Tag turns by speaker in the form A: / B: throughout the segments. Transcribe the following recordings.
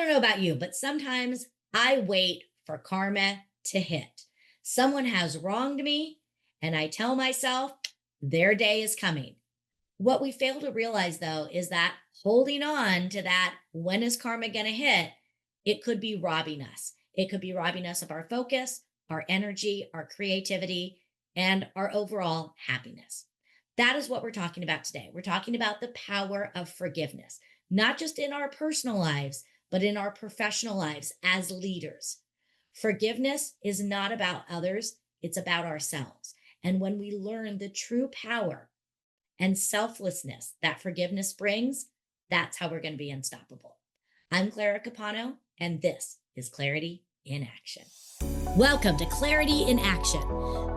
A: don't know about you, but sometimes I wait for karma to hit. Someone has wronged me, and I tell myself their day is coming. What we fail to realize, though, is that holding on to that, when is karma going to hit? It could be robbing us. It could be robbing us of our focus, our energy, our creativity, and our overall happiness. That is what we're talking about today. We're talking about the power of forgiveness, not just in our personal lives, but in our professional lives as leaders. Forgiveness is not about others, it's about ourselves. And when we learn the true power and selflessness that forgiveness brings, that's how we're going to be unstoppable. I'm Clara Capano, and this is Clarity in Action. Welcome to Clarity in Action.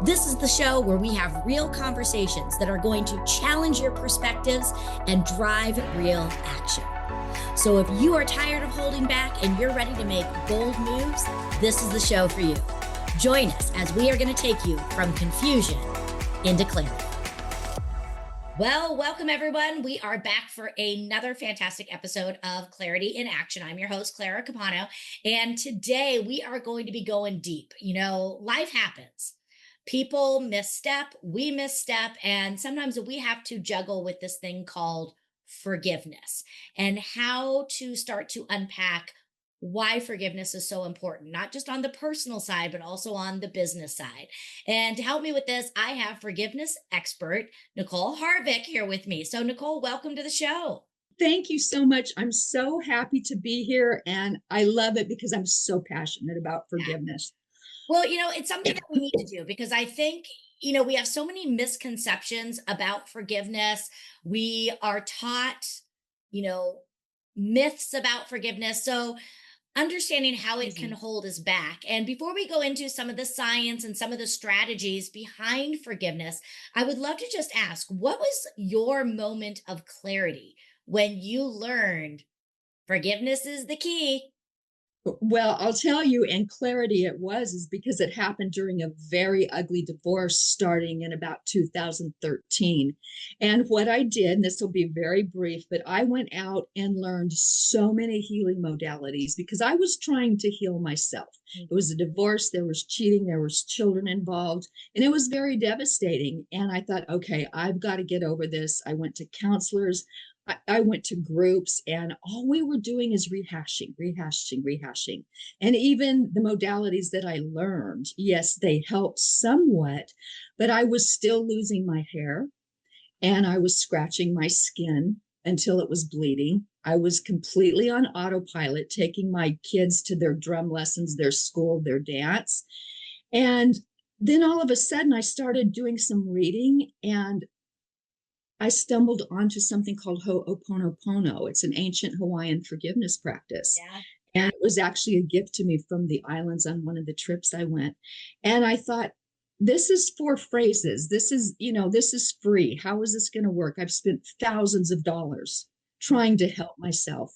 A: This is the show where we have real conversations that are going to challenge your perspectives and drive real action. So if you are tired of holding back and you're ready to make bold moves, this is the show for you. Join us as we are going to take you from confusion into clarity. Well, welcome everyone. We are back for another fantastic episode of Clarity in Action. I'm your host, Clara Capano, and today we are going to be going deep. You know, life happens. People misstep, we misstep, and sometimes we have to juggle with this thing called forgiveness and how to start to unpack why forgiveness is so important, not just on the personal side, but also on the business side. And to help me with this, I have forgiveness expert Nicole Harvick here with me. So Nicole, welcome to the show.
B: Thank you so much. I'm so happy to be here, and I love it because I'm so passionate about forgiveness.
A: Well, you know, it's something that we need to do because I think, you know, we have so many misconceptions about forgiveness. We are taught, you know, myths about forgiveness. So understanding how it can hold us back. And before we go into some of the science and some of the strategies behind forgiveness, I would love to just ask, what was your moment of clarity when you learned forgiveness is the key?
B: Well, I'll tell you, and clarity is because it happened during a very ugly divorce starting in about 2013. And what I did, and this will be very brief, but I went out and learned so many healing modalities because I was trying to heal myself. It was a divorce, there was cheating, there was children involved, and it was very devastating. And I thought, okay, I've got to get over this. I went to counselors. I went to groups, and all we were doing is rehashing. And even the modalities that I learned, yes, they helped somewhat, but I was still losing my hair and I was scratching my skin until it was bleeding. I was completely on autopilot, taking my kids to their drum lessons, their school, their dance. And then all of a sudden I started doing some reading, and I stumbled onto something called Ho'oponopono. It's an ancient Hawaiian forgiveness practice.
A: Yeah.
B: And it was actually a gift to me from the islands on one of the trips I went. And I thought, this is 4 phrases. This is free. How is this going to work? I've spent thousands of dollars trying to help myself.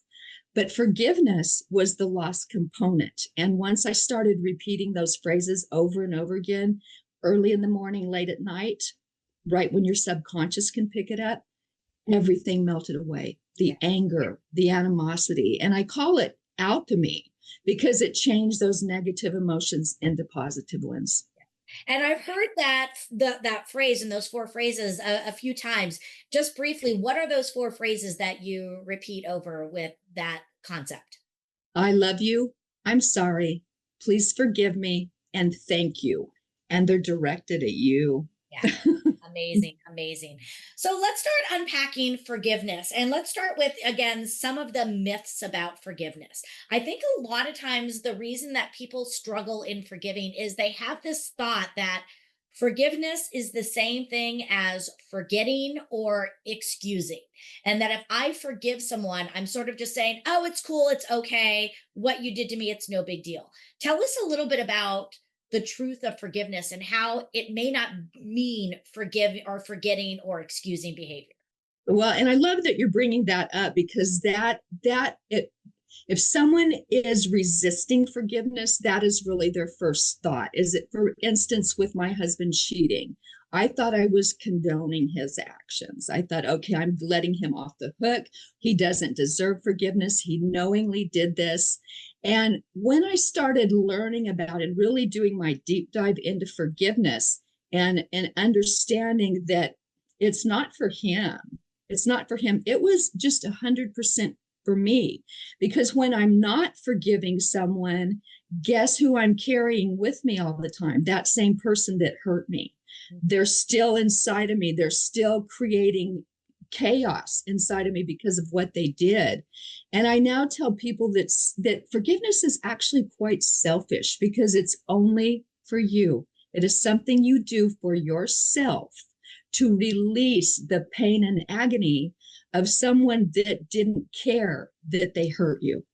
B: But forgiveness was the lost component. And once I started repeating those phrases over and over again, early in the morning, late at night, right when your subconscious can pick it up, everything melted away. The anger, the animosity, and I call it alchemy because it changed those negative emotions into positive ones.
A: And I've heard that phrase and those 4 phrases a few times. Just briefly, what are those 4 phrases that you repeat over with that concept?
B: I love you. I'm sorry. Please forgive me. And thank you. And they're directed at you.
A: Yeah. Amazing. Amazing. So let's start unpacking forgiveness. And let's start with, again, some of the myths about forgiveness. I think a lot of times the reason that people struggle in forgiving is they have this thought that forgiveness is the same thing as forgetting or excusing. And that if I forgive someone, I'm sort of just saying, oh, it's cool. It's okay. What you did to me, it's no big deal. Tell us a little bit about the truth of forgiveness and how it may not mean forgive or forgetting or excusing behavior.
B: Well, and I love that you're bringing that up because if someone is resisting forgiveness, that is really their first thought. Is it, for instance, with my husband cheating? I thought I was condoning his actions. I thought, okay, I'm letting him off the hook. He doesn't deserve forgiveness. He knowingly did this. And when I started learning about and really doing my deep dive into forgiveness and understanding that it's not for him, it's not for him, it was just 100% for me. Because when I'm not forgiving someone, guess who I'm carrying with me all the time? That same person that hurt me. They're still inside of me. They're still creating chaos inside of me because of what they did. And I now tell people that forgiveness is actually quite selfish because it's only for you. It is something you do for yourself to release the pain and agony of someone that didn't care that they hurt you.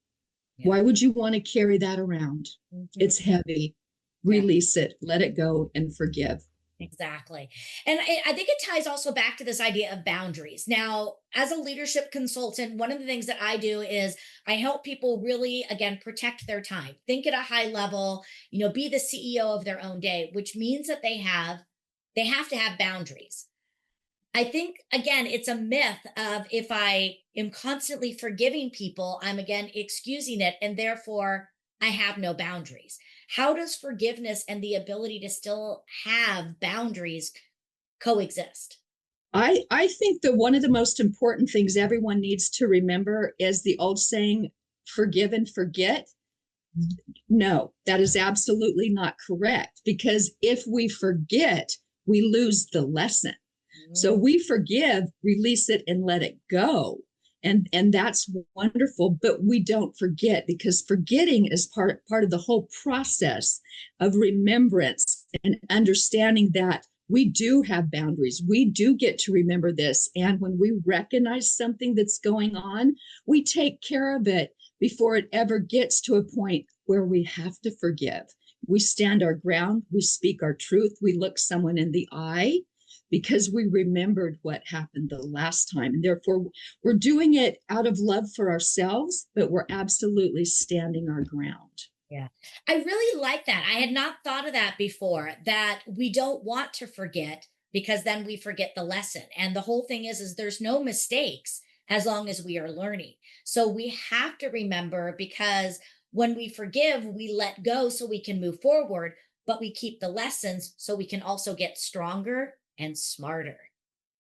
A: Yeah.
B: Why would you want to carry that around?
A: Mm-hmm.
B: It's heavy. Release it, let it go, and forgive.
A: Exactly. And I think it ties also back to this idea of boundaries. Now, as a leadership consultant, one of the things that I do is I help people really, again, protect their time, think at a high level, be the CEO of their own day, which means that they have to have boundaries. I think, again, it's a myth of if I am constantly forgiving people, I'm again excusing it, and therefore I have no boundaries. How does forgiveness and the ability to still have boundaries coexist?
B: I think that one of the most important things everyone needs to remember is the old saying, forgive and forget. No, that is absolutely not correct, because if we forget, we lose the lesson. So we forgive, release it, and let it go. And that's wonderful, but we don't forget, because forgetting is part of the whole process of remembrance and understanding that we do have boundaries. We do get to remember this. And when we recognize something that's going on, we take care of it before it ever gets to a point where we have to forgive. We stand our ground, we speak our truth, we look someone in the eye, because we remembered what happened the last time. And therefore, we're doing it out of love for ourselves, but we're absolutely standing our ground.
A: Yeah. I really like that. I had not thought of that before, that we don't want to forget because then we forget the lesson. And the whole thing is there's no mistakes as long as we are learning. So we have to remember, because when we forgive, we let go so we can move forward, but we keep the lessons so we can also get stronger and smarter.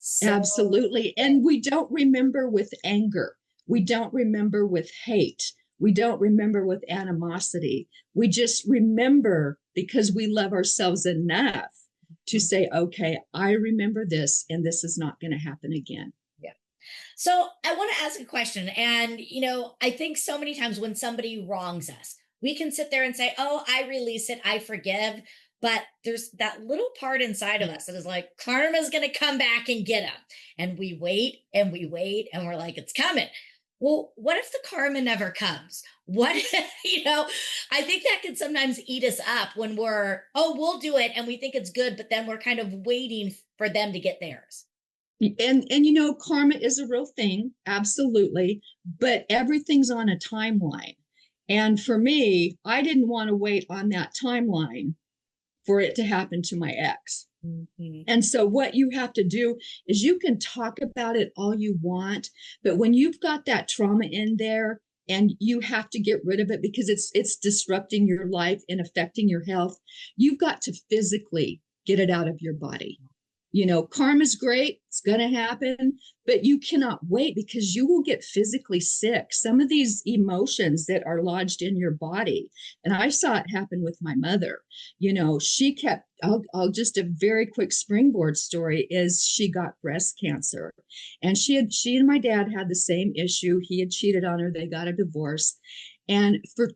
A: So,
B: absolutely. And we don't remember with anger. We don't remember with hate. We don't remember with animosity. We just remember because we love ourselves enough to say, okay, I remember this, and this is not going to happen again.
A: Yeah. So I want to ask a question. And, I think so many times when somebody wrongs us, we can sit there and say, oh, I release it, I forgive. But there's that little part inside of us that is like, karma's going to come back and get him. And we wait and we wait and we're like, it's coming. Well, what if the karma never comes? What, I think that can sometimes eat us up when we'll do it and we think it's good, but then we're kind of waiting for them to get theirs.
B: And karma is a real thing, absolutely, but everything's on a timeline. And for me, I didn't want to wait on that timeline for it to happen to my ex. Mm-hmm. And so what you have to do is, you can talk about it all you want, but when you've got that trauma in there and you have to get rid of it because it's disrupting your life and affecting your health, you've got to physically get it out of your body. Karma's great, it's going to happen, but you cannot wait, because you will get physically sick. Some of these emotions that are lodged in your body, and I saw it happen with my mother. She kept, I'll just, a very quick springboard story is, she got breast cancer, and she and my dad had the same issue. He had cheated on her. They got a divorce. And for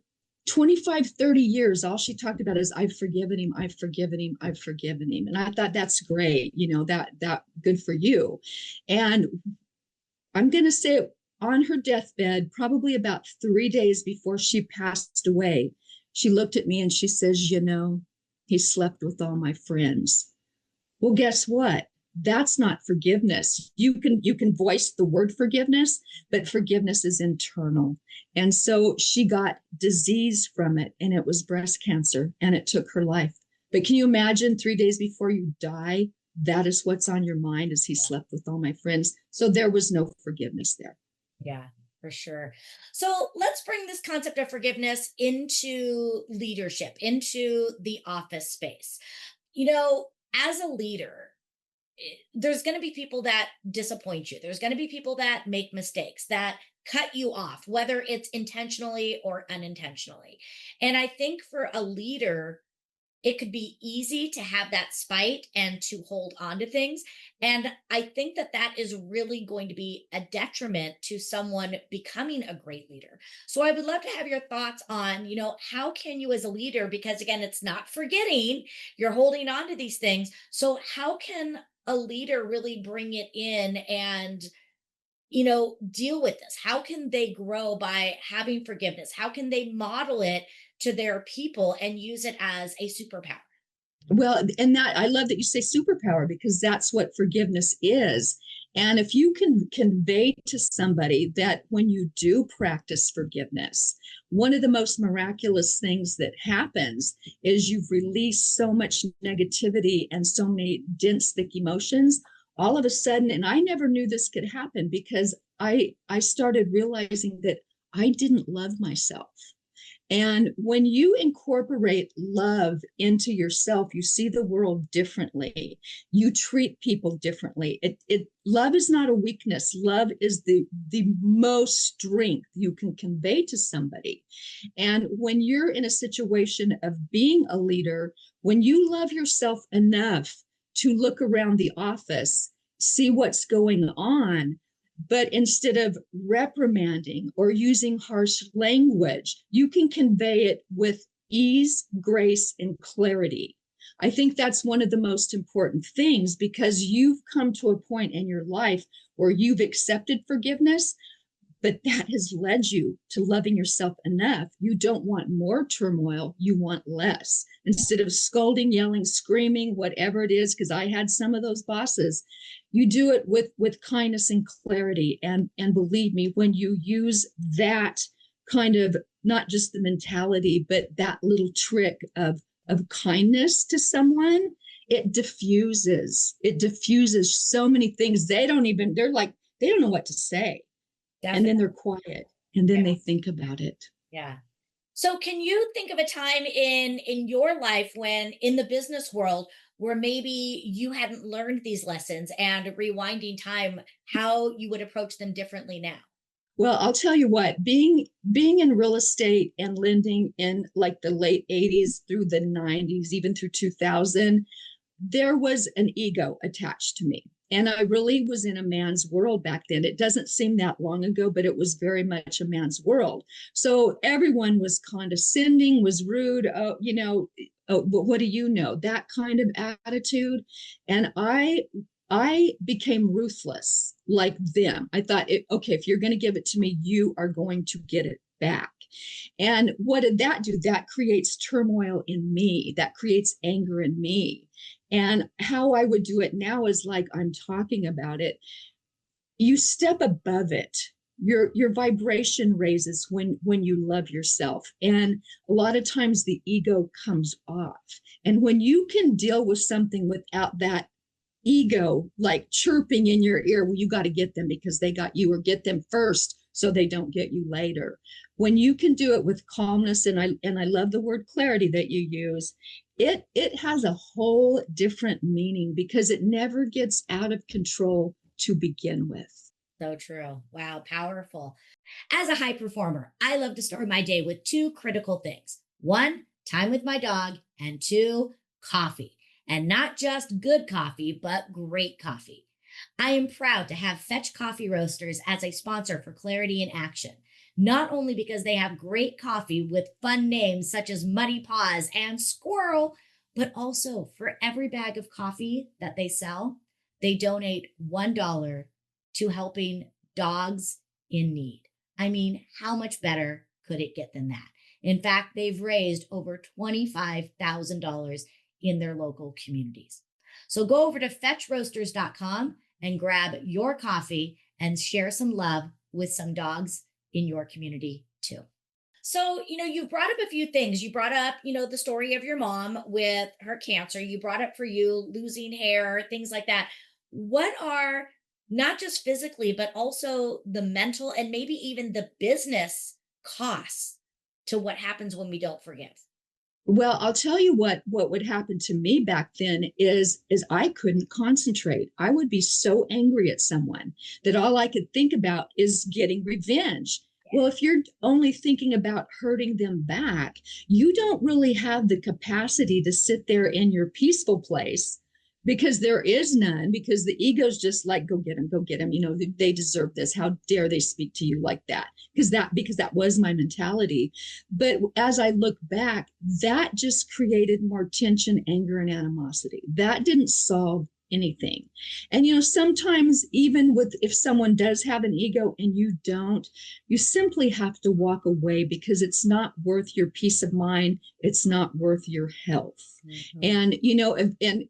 B: 25, 30 years, all she talked about is, I've forgiven him, I've forgiven him, I've forgiven him. And I thought, that's great, that good for you. And I'm going to say, on her deathbed, probably about 3 days before she passed away, she looked at me and she says, he slept with all my friends. Well, guess what? That's not forgiveness. You can voice the word forgiveness, but forgiveness is internal. And so she got disease from it, and it was breast cancer, and it took her life. But can you imagine 3 days before you die, that is what's on your mind as he slept with all my friends. So there was no forgiveness there.
A: Yeah, for sure. So let's bring this concept of forgiveness into leadership, into the office space. As a leader, there's going to be people that disappoint you. There's going to be people that make mistakes, that cut you off, whether it's intentionally or unintentionally. And I think for a leader, it could be easy to have that spite and to hold on to things. And I think that that is really going to be a detriment to someone becoming a great leader. So I would love to have your thoughts on, how can you as a leader, because again, it's not forgetting, you're holding on to these things. So how can a leader really bring it in and deal with this? How can they grow by having forgiveness? How can they model it to their people and use it as a superpower?
B: Well, and that I love that you say superpower, because that's what forgiveness is. And if you can convey to somebody that when you do practice forgiveness, one of the most miraculous things that happens is you've released so much negativity and so many dense, thick emotions all of a sudden. And I never knew this could happen because I started realizing that I didn't love myself. And when you incorporate love into yourself, you see the world differently. You treat people differently. Love is not a weakness. Love is the most strength you can convey to somebody. And when you're in a situation of being a leader, when you love yourself enough to look around the office, see what's going on, but instead of reprimanding or using harsh language, you can convey it with ease, grace, and clarity. I think that's one of the most important things, because you've come to a point in your life where you've accepted forgiveness, but that has led you to loving yourself enough. You don't want more turmoil, you want less. Instead of scolding, yelling, screaming, whatever it is, because I had some of those bosses, you do it with kindness and clarity. And believe me, when you use that kind of, not just the mentality, but that little trick of kindness to someone, it diffuses so many things. They're like, they don't know what to say.
A: Definitely.
B: And then they're quiet, and then
A: Yeah.
B: they think about it.
A: Yeah. So can you think of a time in your life when in the business world where maybe you hadn't learned these lessons, and rewinding time, how you would approach them differently now?
B: Well, I'll tell you what, being in real estate and lending in like the late 80s through the 90s, even through 2000, there was an ego attached to me. And I really was in a man's world back then. It doesn't seem that long ago, but it was very much a man's world. So everyone was condescending, was rude. Oh, what do you know? That kind of attitude. And I became ruthless like them. I thought, okay, if you're going to give it to me, you are going to get it back. And what did that do? That creates turmoil in me. That creates anger in me. And how I would do it now is like I'm talking about it. You step above it. Your vibration raises when you love yourself. And a lot of times the ego comes off. And when you can deal with something without that ego like chirping in your ear, well, you got to get them because they got you, or get them first so they don't get you later. When you can do it with calmness, and I love the word clarity that you use, it has a whole different meaning, because it never gets out of control to begin with.
A: So true. Wow, powerful. As a high performer, I love to start my day with two critical things. One, time with my dog, and two, coffee. And not just good coffee, but great coffee. I am proud to have Fetch Coffee Roasters as a sponsor for Clarity in Action, not only because they have great coffee with fun names such as Muddy Paws and Squirrel, but also for every bag of coffee that they sell, they donate $1 to helping dogs in need. I mean, how much better could it get than that? In fact, they've raised over $25,000 in their local communities. So go over to fetchroasters.com and grab your coffee and share some love with some dogs in your community too. So, you brought up a few things. You brought up, the story of your mom with her cancer. You brought up for you losing hair, things like that. What are not just physically, but also the mental and maybe even the business costs to what happens when we don't forgive?
B: Well, I'll tell you what would happen to me back then is I couldn't concentrate. I would be so angry at someone that all I could think about is getting revenge. Well, if you're only thinking about hurting them back, you don't really have the capacity to sit there in your peaceful place, because there is none, because the ego's just like, go get them, they deserve this, how dare they speak to you like that, because that was my mentality. But as I look back, that just created more tension, anger, and animosity. That didn't solve anything. And sometimes, even with, if someone does have an ego and you don't, you simply have to walk away, because it's not worth your peace of mind, it's not worth your health.
A: Mhm.
B: And and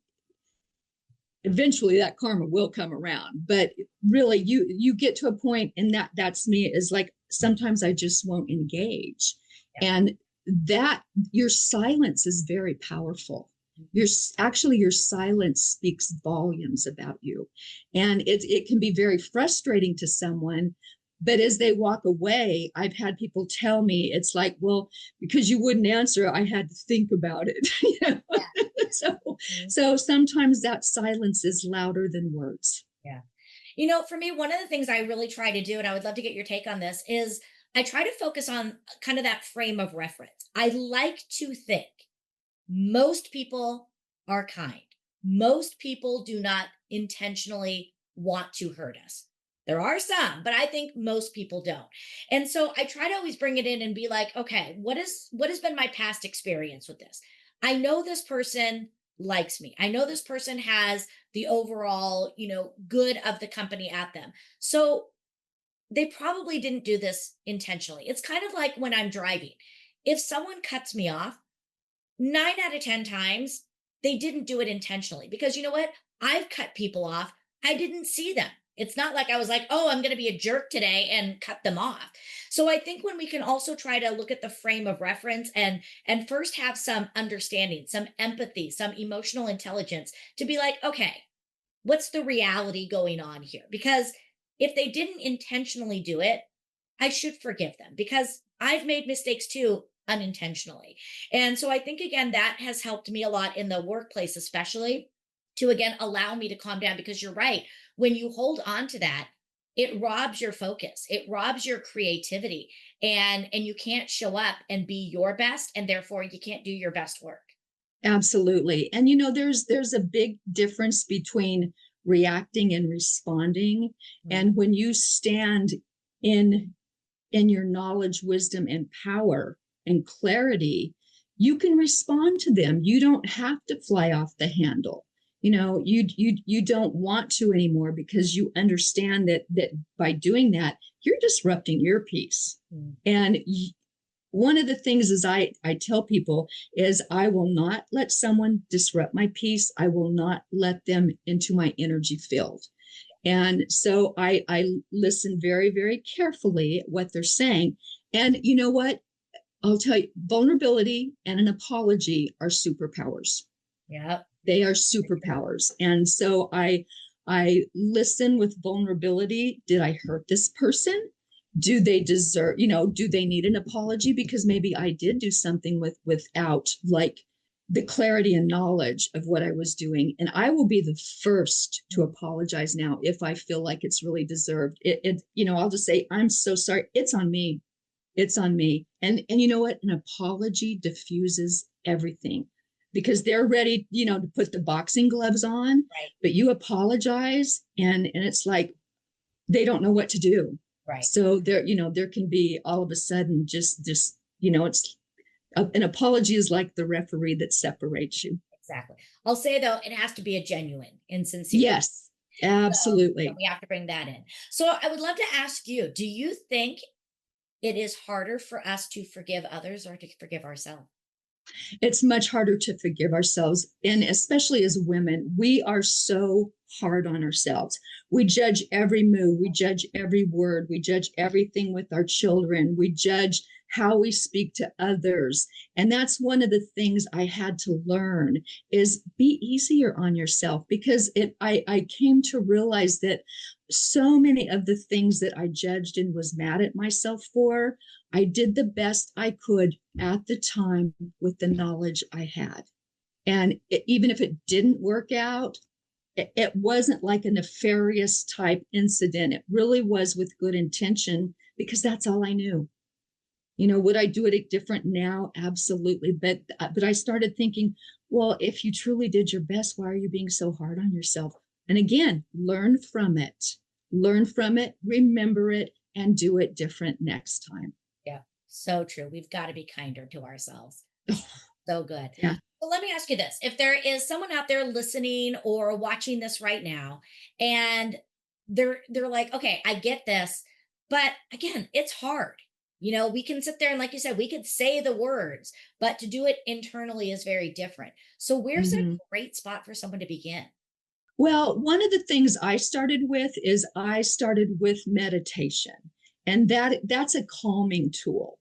B: eventually that karma will come around. But really, you get to a point, and that's me, is like, sometimes I just won't engage.
A: Yeah.
B: And that, your silence is very powerful. Your Actually, your silence speaks volumes about you. And it can be very frustrating to someone, but as they walk away, I've had people tell me, it's like, well, because you wouldn't answer, I had to think about it.
A: Yeah.
B: So
A: Mhm.
B: so sometimes that silence is louder than words.
A: Yeah. For me, one of the things I really try to do, and I would love to get your take on this, is I try to focus on kind of that frame of reference. I like to think most people are kind. Most people do not intentionally want to hurt us. There are some, but I think most people don't. And so I try to always bring it in and be like, okay, what has been my past experience with this? I know this person likes me. I know this person has the overall, good of the company at them. So they probably didn't do this intentionally. It's kind of like when I'm driving. If someone cuts me off, 9 out of 10 times, they didn't do it intentionally, because you know what? I've cut people off. I didn't see them. It's not like I was like, "Oh, I'm going to be a jerk today," and cut them off. So I think when we can also try to look at the frame of reference and first have some understanding, some empathy, some emotional intelligence to be like, "Okay, what's the reality going on here?" Because if they didn't intentionally do it, I should forgive them, because I've made mistakes too unintentionally. And so I think, again, that has helped me a lot in the workplace, especially to, again, allow me to calm down, because you're right. When you hold on to that, it robs your focus, it robs your creativity, and you can't show up and be your best, and therefore you can't do your best work.
B: Absolutely. And there's a big difference between reacting and responding.
A: Mm.
B: And when you stand in in your knowledge, wisdom, and power and clarity, you can respond to them. You don't have to fly off the handle. You don't want to anymore, because you understand that by doing that, you're disrupting your peace.
A: Mm.
B: And one of the things is, I tell people, is I will not let someone disrupt my peace. I will not let them into my energy field. And so I listen very, very carefully at what they're saying. And you know what? I'll tell you, vulnerability and an apology are superpowers.
A: Yep.
B: They are superpowers. And so I listen with vulnerability. Did I hurt this person? Do they deserve, do they need an apology? Because maybe I did do something without, like, the clarity and knowledge of what I was doing. And I will be the first to apologize now if I feel like it's really deserved. I'll just say, I'm so sorry. It's on me. It's on me. And you know what? An apology diffuses everything, because they're ready, to put the boxing gloves on,
A: Right.
B: but you apologize, and it's like they don't know what to do.
A: Right.
B: So there can be all of a sudden, just it's an apology is like the referee that separates you.
A: Exactly. I'll say though, it has to be a genuine and sincere.
B: Yes,
A: So,
B: absolutely.
A: we have to bring that in. So I would love to ask you, do you think it is harder for us to forgive others or to forgive ourselves?
B: It's much harder to forgive ourselves. And especially as women, we are so hard on ourselves. We judge every move, we judge every word, we judge everything with our children, we judge how we speak to others. And that's one of the things I had to learn is be easier on yourself, because I came to realize that so many of the things that I judged and was mad at myself for, I did the best I could at the time with the knowledge I had. And even if it didn't work out, it wasn't like a nefarious type incident. It really was with good intention, because that's all I knew. Would I do it different now? Absolutely. But I started thinking, well, if you truly did your best, why are you being so hard on yourself? And again, learn from it. Learn from it, remember it, and do it different next time.
A: Yeah, so true. We've got to be kinder to ourselves. So good.
B: Yeah.
A: Well, let me ask you this. If there is someone out there listening or watching this right now, and they're like, okay, I get this, but again, it's hard. We can sit there and, like you said, we could say the words, but to do it internally is very different. So where's a
B: Mm-hmm.
A: great spot for someone to begin?
B: Well, one of the things I started with is I started with meditation. And that's a calming tool,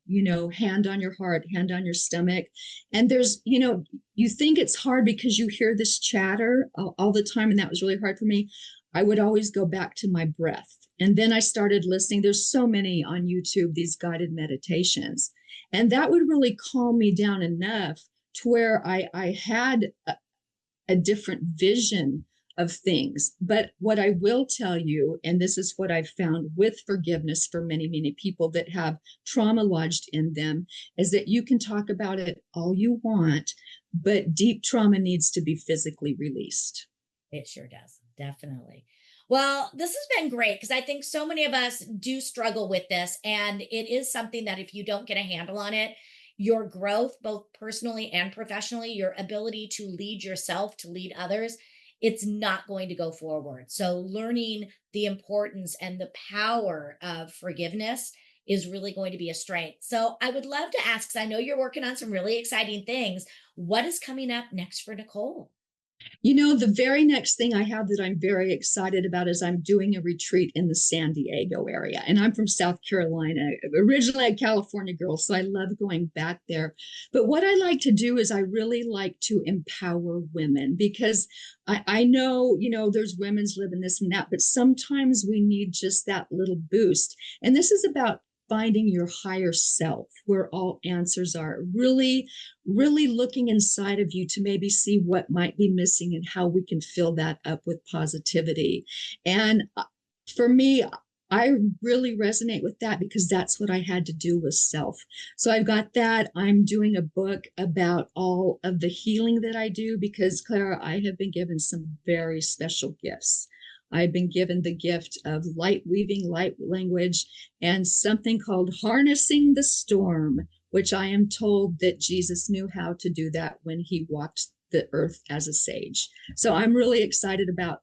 B: hand on your heart, hand on your stomach. And you think it's hard because you hear this chatter all the time. And that was really hard for me. I would always go back to my breath. And then I started listening. There's so many on YouTube, these guided meditations. And that would really calm me down enough to where I had a different vision of things. But what I will tell you, and this is what I've found with forgiveness for many, many people that have trauma lodged in them, is that you can talk about it all you want, but deep trauma needs to be physically released.
A: It sure does. Definitely. Well, this has been great because I think so many of us do struggle with this. And it is something that if you don't get a handle on it, your growth, both personally and professionally, your ability to lead yourself, to lead others, it's not going to go forward. So, learning the importance and the power of forgiveness is really going to be a strength. So, I would love to ask, because I know you're working on some really exciting things. What is coming up next for Nicole?
B: The very next thing I have that I'm very excited about is I'm doing a retreat in the San Diego area. And I'm from South Carolina, originally a California girl, so I love going back there. But what I like to do is I really like to empower women, because I know, there's women's living this and that, but sometimes we need just that little boost. And this is about finding your higher self, where all answers are. Really looking inside of you to maybe see what might be missing and how we can fill that up with positivity. And for me, I really resonate with that, because that's what I had to do with self. So I've got that. I'm doing a book about all of the healing that I do, because Clara, I have been given some very special gifts. I've been given the gift of light weaving, light language, and something called harnessing the storm, which I am told that Jesus knew how to do that when he walked the earth as a sage. So I'm really excited about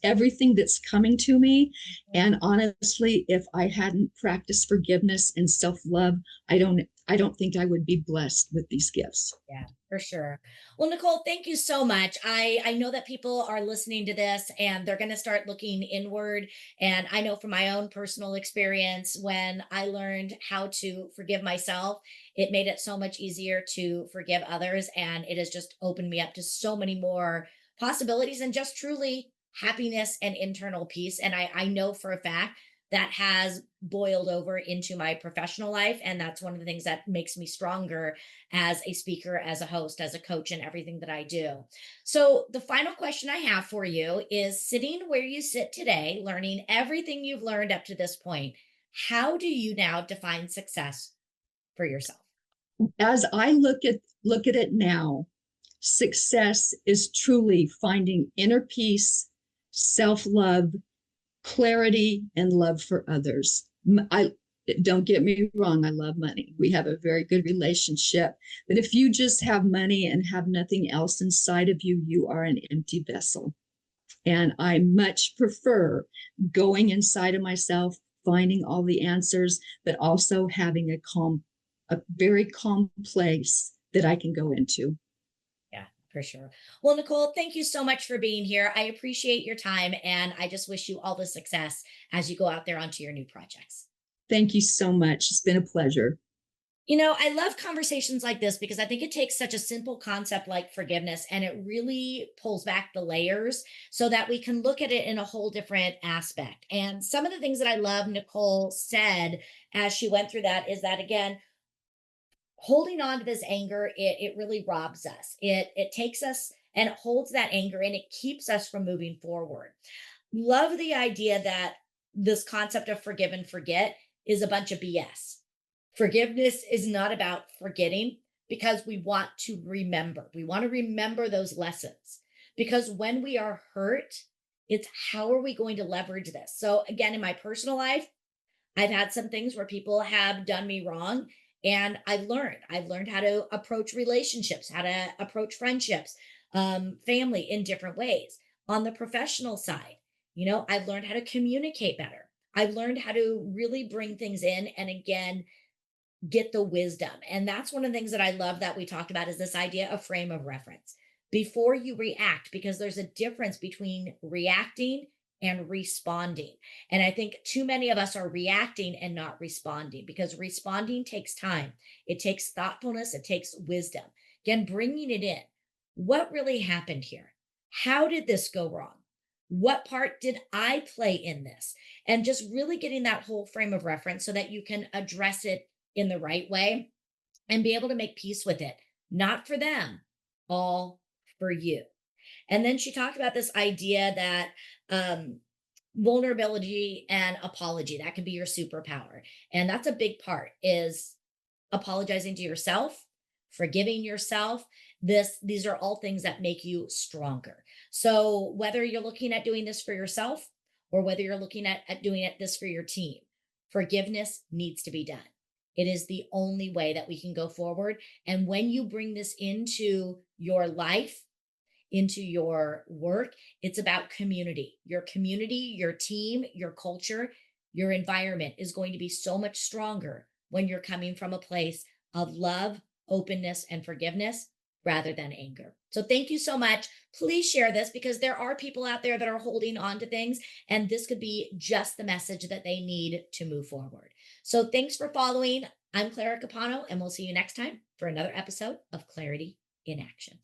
B: everything that's coming to me. And honestly, if I hadn't practiced forgiveness and self-love, I don't think I would be blessed with these gifts.
A: Yeah, for sure. Well, Nicole, thank you so much. I know that people are listening to this and they're going to start looking inward. And I know from my own personal experience, when I learned how to forgive myself, it made it so much easier to forgive others. And it has just opened me up to so many more possibilities and just truly happiness and internal peace. And I know for a fact that has boiled over into my professional life. And that's one of the things that makes me stronger as a speaker, as a host, as a coach, and everything that I do. So, the final question I have for you is, sitting where you sit today, learning everything you've learned up to this point, how do you now define success for yourself?
B: As I look at it now, success is truly finding inner peace, self-love, clarity, and love for others. I don't get me wrong, I love money. We have a very good relationship. But if you just have money and have nothing else inside of you, you are an empty vessel. And I much prefer going inside of myself, finding all the answers, but also having a very calm place that I can go into.
A: Yeah, for sure. Well, Nicole, thank you so much for being here. I appreciate your time, and I just wish you all the success as you go out there onto your new projects.
B: Thank you so much. It's been a pleasure.
A: I love conversations like this because I think it takes such a simple concept like forgiveness and it really pulls back the layers so that we can look at it in a whole different aspect. And some of the things that I love Nicole said as she went through that is that, again, holding on to this anger, it really robs us. It takes us and it holds that anger and it keeps us from moving forward. Love the idea that this concept of forgive and forget is a bunch of BS. Forgiveness is not about forgetting because we want to remember. We want to remember those lessons because when we are hurt, it's how are we going to leverage this? So, again, in my personal life, I've had some things where people have done me wrong and I've learned how to approach relationships, how to approach friendships, family in different ways. On the professional side, I've learned how to communicate better. I've learned how to really bring things in and again get the wisdom. And that's one of the things that I love that we talked about is this idea of frame of reference before you react, because there's a difference between reacting and responding. And I think too many of us are reacting and not responding because responding takes time. It takes thoughtfulness. It takes wisdom. Again, bringing it in. What really happened here? How did this go wrong? What part did I play in this? And just really getting that whole frame of reference so that you can address it in the right way and be able to make peace with it, not for them, all for you. And then she talked about this idea that um, vulnerability and apology, that can be your superpower. And that's a big part is apologizing to yourself, forgiving yourself. These are all things that make you stronger. So whether you're looking at doing this for yourself or whether you're looking at doing this for your team, forgiveness needs to be done. It is the only way that we can go forward. And when you bring this into your life, into your work, it's about community. Your community, your team, your culture, your environment is going to be so much stronger when you're coming from a place of love, openness, and forgiveness rather than anger. So thank you so much. Please share this because there are people out there that are holding on to things, and this could be just the message that they need to move forward. So thanks for following. I'm Clara Capano, and we'll see you next time for another episode of Clarity in Action.